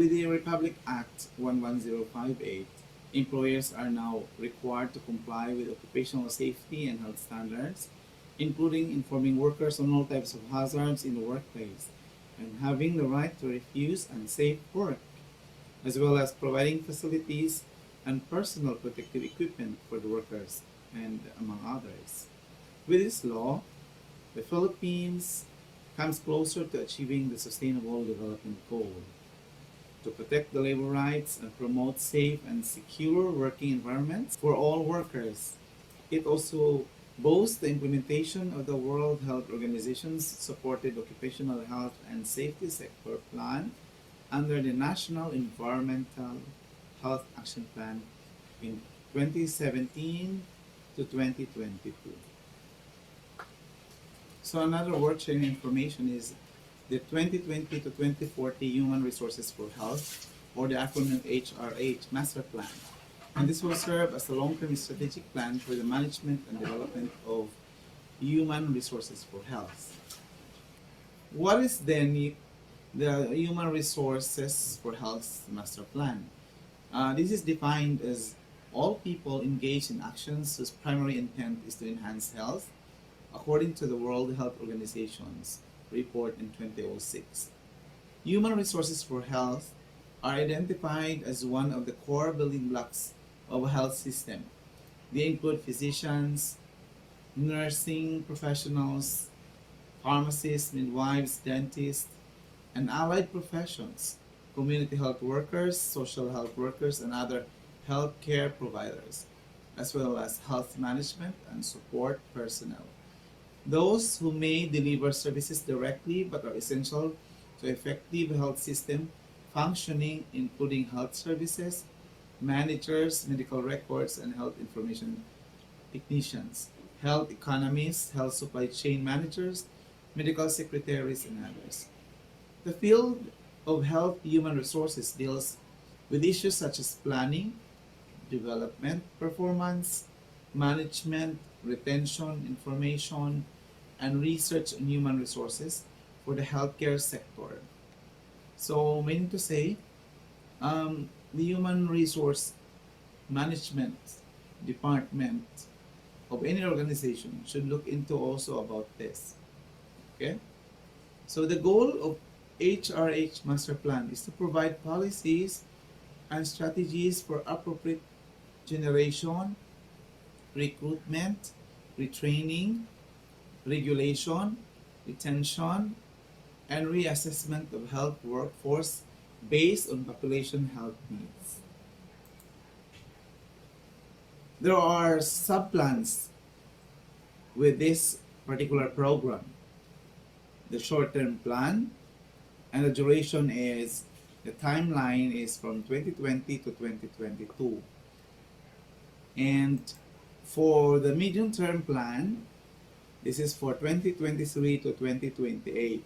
With the Republic Act 11058, employers are now required to comply with occupational safety and health standards, including informing workers on all types of hazards in the workplace and having the right to refuse unsafe work, as well as providing facilities and personal protective equipment for the workers, and among others. With this law, the Philippines comes closer to achieving the Sustainable Development Goal to protect the labor rights and promote safe and secure working environments for all workers. It also boasts the implementation of the World Health Organization's supported Occupational Health and Safety Sector Plan under the National Environmental Health Action Plan in 2017 to 2022. So another work-sharing information is the 2020 to 2040 Human Resources for Health, or the acronym HRH Master Plan. And this will serve as a long-term strategic plan for the management and development of human resources for health. What is then the Human Resources for Health Master Plan? This is defined as all people engaged in actions whose primary intent is to enhance health, according to the World Health Organization's report in 2006. Human resources for health are identified as one of the core building blocks of a health system. They include physicians, nursing professionals, pharmacists, midwives, dentists, and allied professions, community health workers, social health workers, and other healthcare providers, as well as health management and support personnel. Those who may deliver services directly but are essential to effective health system functioning, including health services, managers, medical records, and health information technicians, health economists, health supply chain managers, medical secretaries, and others. The field of health human resources deals with issues such as planning, development, performance, management, retention, information, and research on human resources for the healthcare sector. So, meaning to say, the human resource management department of any organization should look into also about this. Okay? So, the goal of HRH Master Plan is to provide policies and strategies for appropriate generation, recruitment, retraining, regulation, retention, and reassessment of health workforce based on population health needs. There are sub-plans with this particular program. The short-term plan, and the duration is, the timeline is from 2020 to 2022. And for the medium-term plan, this is for 2023 to 2028.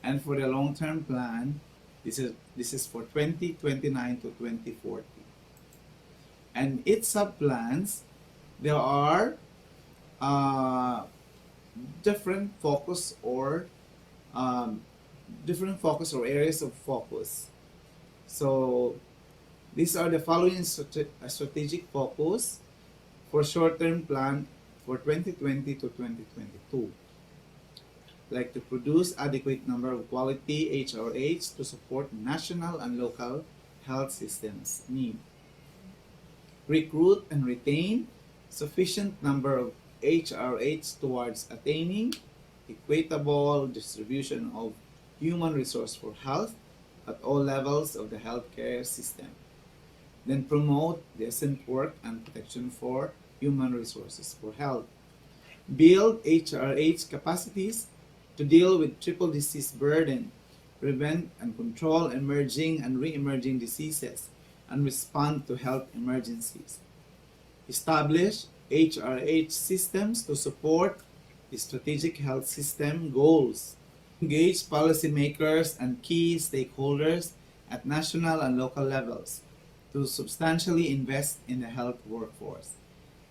And for the long-term plan, this is for 2029 to 2040. And its sub-plans, there are different focus or areas of focus. So these are the following strategic focus for short-term plan for 2020 to 2022. Like to produce adequate number of quality HRH to support national and local health systems need. Recruit and retain sufficient number of HRH towards attaining equitable distribution of human resource for health at all levels of the healthcare system. Then promote decent work and protection for human resources for health. Build HRH capacities to deal with triple disease burden, prevent and control emerging and re-emerging diseases, and respond to health emergencies. Establish HRH systems to support the strategic health system goals. Engage policymakers and key stakeholders at national and local levels to substantially invest in the health workforce.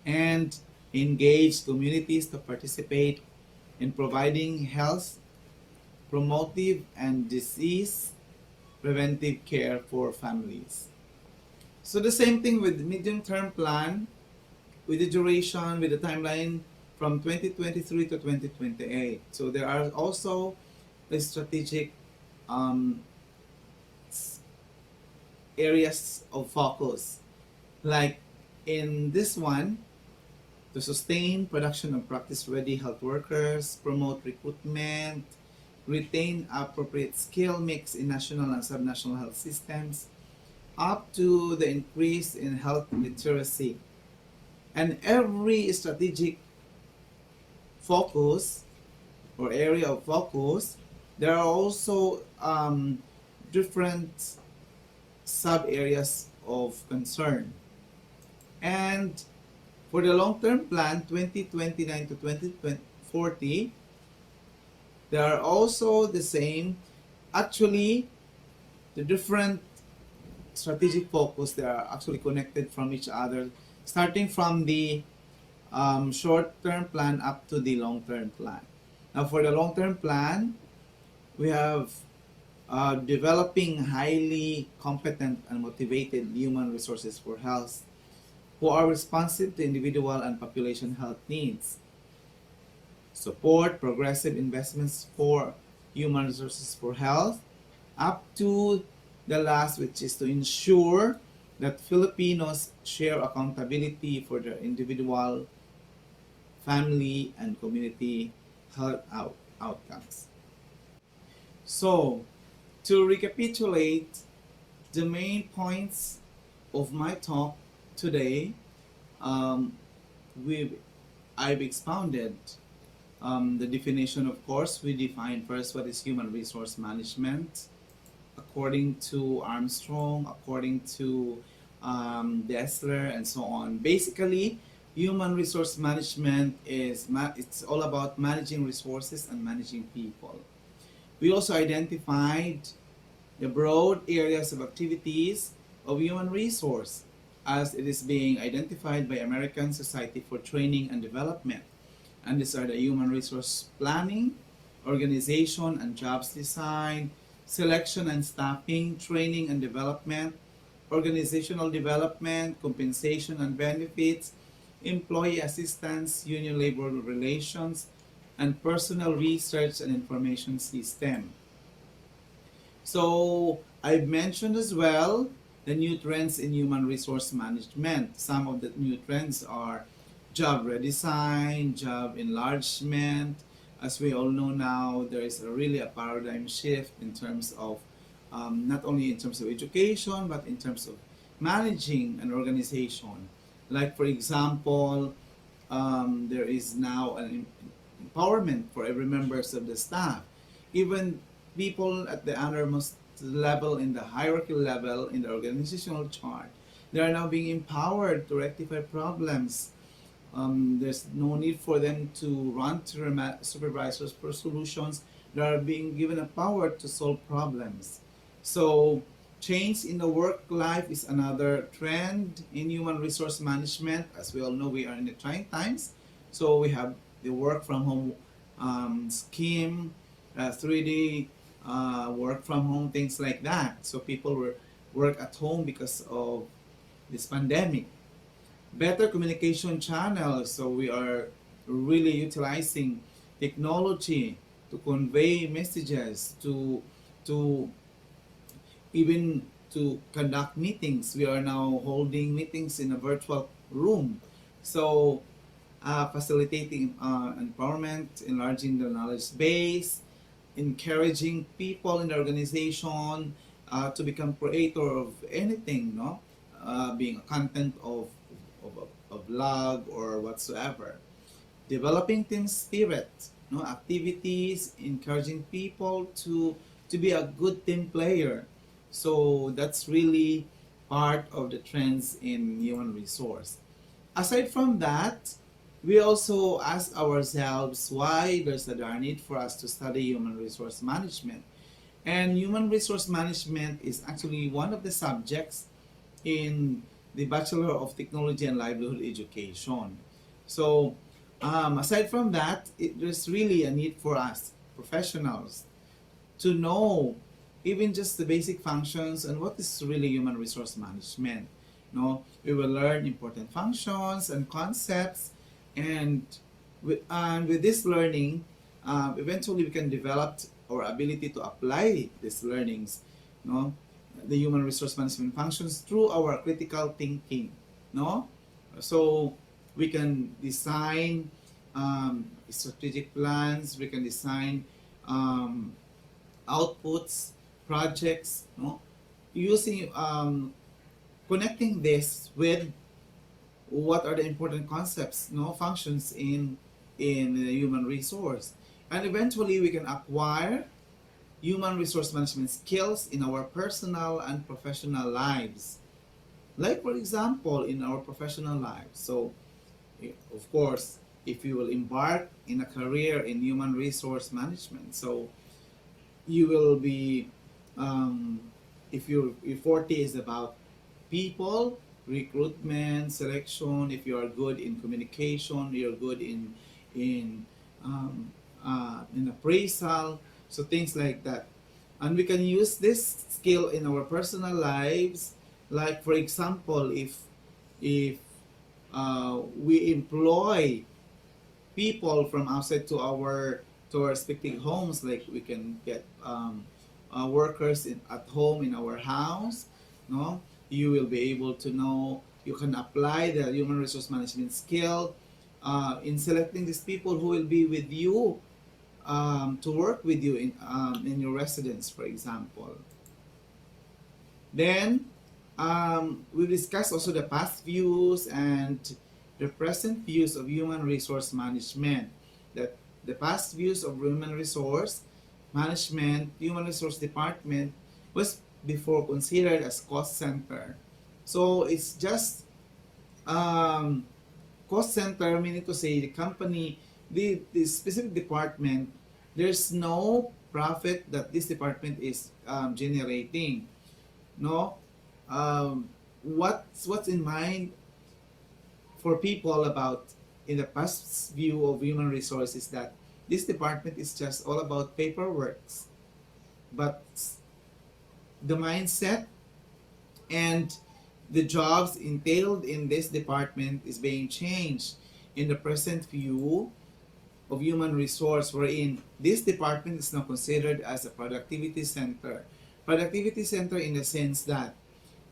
And engage communities to participate in providing health, promotive, and disease preventive care for families. So the same thing with medium-term plan, with the duration, with the timeline from 2023 to 2028. So there are also the strategic um, areas of focus. Like in this one, to sustain production of practice-ready health workers, promote recruitment, retain appropriate skill mix in national and subnational health systems, up to the increase in health literacy. And every strategic focus or area of focus, there are also different sub areas of concern. And for the long-term plan, 2029 to 2040, there are also the same. Actually, the different strategic focus, they are actually connected from each other, starting from the short-term plan up to the long-term plan. Now, for the long-term plan, we have developing highly competent and motivated human resources for health who are responsive to individual and population health needs. Support progressive investments for human resources for health, up to the last, which is to ensure that Filipinos share accountability for their individual, family, and community health outcomes. So, to recapitulate the main points of my talk today, um, we've, I've expounded the definition. Of course, we define first what is human resource management according to Armstrong, according to Dessler, and so on. Basically, human resource management is it's all about managing resources and managing people. We also identified the broad areas of activities of human resource as it is being identified by American Society for Training and Development. And these are the human resource planning, organization and jobs design, selection and staffing, training and development, organizational development, compensation and benefits, employee assistance, union labor relations, and personnel research and information system. So I've mentioned as well the new trends in human resource management. Some of the new trends are job redesign, job enlargement. As we all know now, there is really a paradigm shift in terms of not only in terms of education, but in terms of managing an organization. Like for example, there is now an empowerment for every members of the staff. Even people at the undermost level in the hierarchy level in the organizational chart, they are now being empowered to rectify problems. There's no need for them to run to their supervisors for solutions. They are being given a power to solve problems. So change in the work life is another trend in human resource management. As we all know, we are in the trying times. So we have the work from home scheme, 3D work from home, things like that. So people were work at home because of this pandemic. Better communication channels. So we are really utilizing technology to convey messages, to even to conduct meetings. We are now holding meetings in a virtual room. So facilitating empowerment, enlarging the knowledge base, encouraging people in the organization to become creator of anything, no? Being a content of a blog or whatsoever. Developing team spirit, no? Activities, encouraging people to be a good team player. So that's really part of the trends in human resource. Aside from that, we also ask ourselves why there's a need for us to study human resource management. And human resource management is actually one of the subjects in the Bachelor of Technology and Livelihood Education. So, aside from that, there's really a need for us professionals to know even just the basic functions and what is really human resource management. No, we will learn important functions and concepts, and with this learning, eventually we can develop our ability to apply these learnings, no, the human resource management functions through our critical thinking, no. So we can design strategic plans. We can design um, outputs, projects, no, using connecting this with what are the important concepts, no, functions in human resource, and eventually we can acquire human resource management skills in our personal and professional lives. Like for example, in our professional lives. So, of course, if you will embark in a career in human resource management, so you will be if your forte is about people, recruitment, selection. If you are good in communication, you're good in in appraisal, so things like that. And we can use this skill in our personal lives. Like for example, if we employ people from outside to our respective homes, like we can get workers at home in our house, no, you will be able to know, you can apply the human resource management skill in selecting these people who will be with you, to work with you in your residence, for example. Then we discussed also the past views and the present views of human resource management. That the past views of human resource management, human resource department was before considered as cost center. So it's just um, cost center, meaning to say the company, the specific department, there's no profit that this department is generating. No, what's in mind for people about in the past view of human resources, that this department is just all about paperwork, but the mindset and the jobs entailed in this department is being changed in the present view of human resource, wherein this department is now considered as a productivity center. Productivity center in the sense that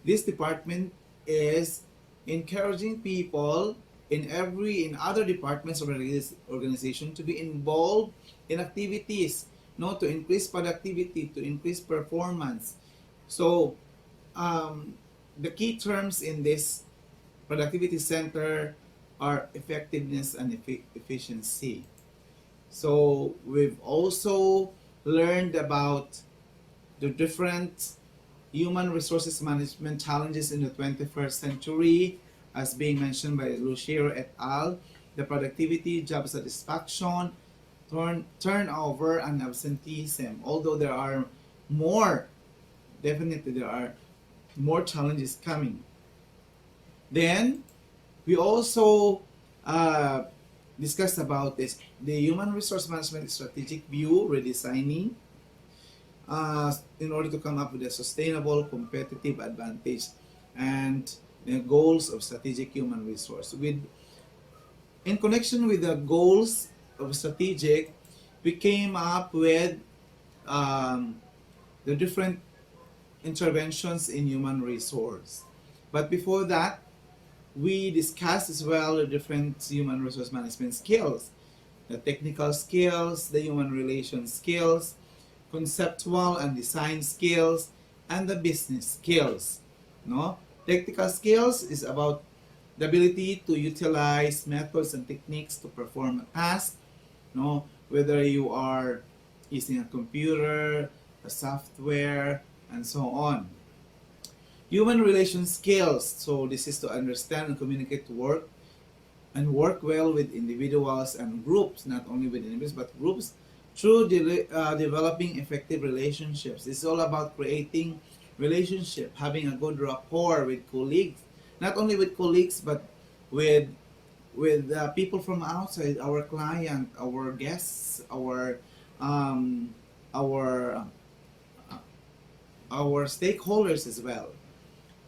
this department is encouraging people in other departments of the organization to be involved in activities, no, to increase productivity, to increase performance. So the key terms in this productivity center are effectiveness and efficiency. So we've also learned about the different human resources management challenges in the 21st century, as being mentioned by Lucero et al. The productivity, job satisfaction, turnover, and absenteeism. Although there are more, definitely there are more challenges coming. Then we also discussed about this, the human resource management strategic view redesigning in order to come up with a sustainable competitive advantage and the goals of strategic human resource. In connection with the goals of strategic, we came up with um, the different interventions in human resource. But before that, we discussed as well the different human resource management skills, the technical skills, the human relations skills, conceptual and design skills, and the business skills. No? Technical skills is about the ability to utilize methods and techniques to perform a task. No? Whether you are using a computer, a software, and so on. Human relations skills. So this is to understand and communicate to work well with individuals and groups, not only with individuals but groups, through developing effective relationships. It's all about creating relationship, having a good rapport with colleagues, not only with colleagues but with people from outside, our client, our guests, our our stakeholders as well.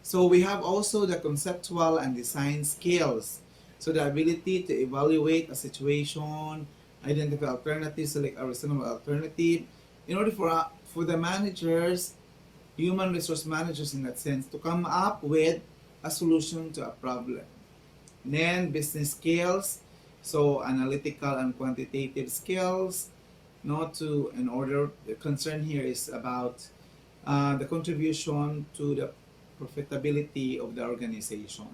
So we have also the conceptual and design skills. So the ability to evaluate a situation, identify alternatives, select a reasonable alternative, in order for the managers, human resource managers in that sense, to come up with a solution to a problem. Then business skills, so analytical and quantitative skills, not to in order the concern here is about the contribution to the profitability of the organization.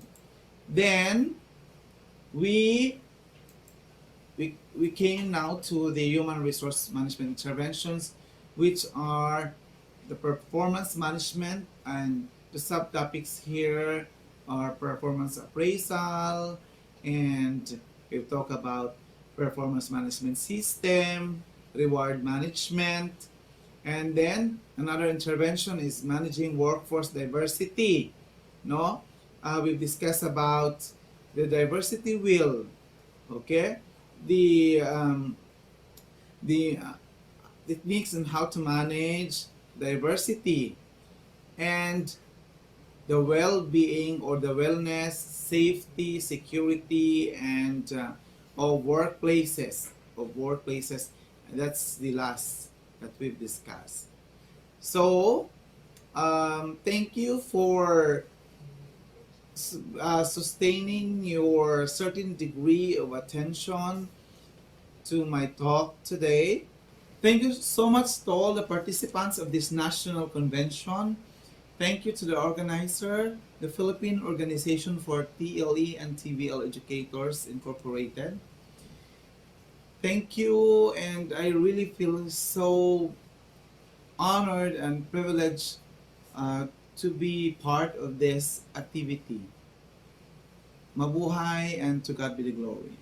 Then we we came now to the human resource management interventions, which are the performance management, and the subtopics here are performance appraisal, and we talk about performance management system, reward management, and then another intervention is managing workforce diversity. No, we've discussed about the diversity wheel. Okay, the the techniques on how to manage diversity, and the well-being or the wellness, safety, security, and of workplaces. Of workplaces, that's the last that we've discussed. So, thank you for sustaining your certain degree of attention to my talk today. Thank you so much to all the participants of this national convention. Thank you to the organizer, the Philippine Organization for TLE and TVL Educators Incorporated. Thank you, and I really feel so honored and privileged to be part of this activity. Mabuhay, and to God be the glory.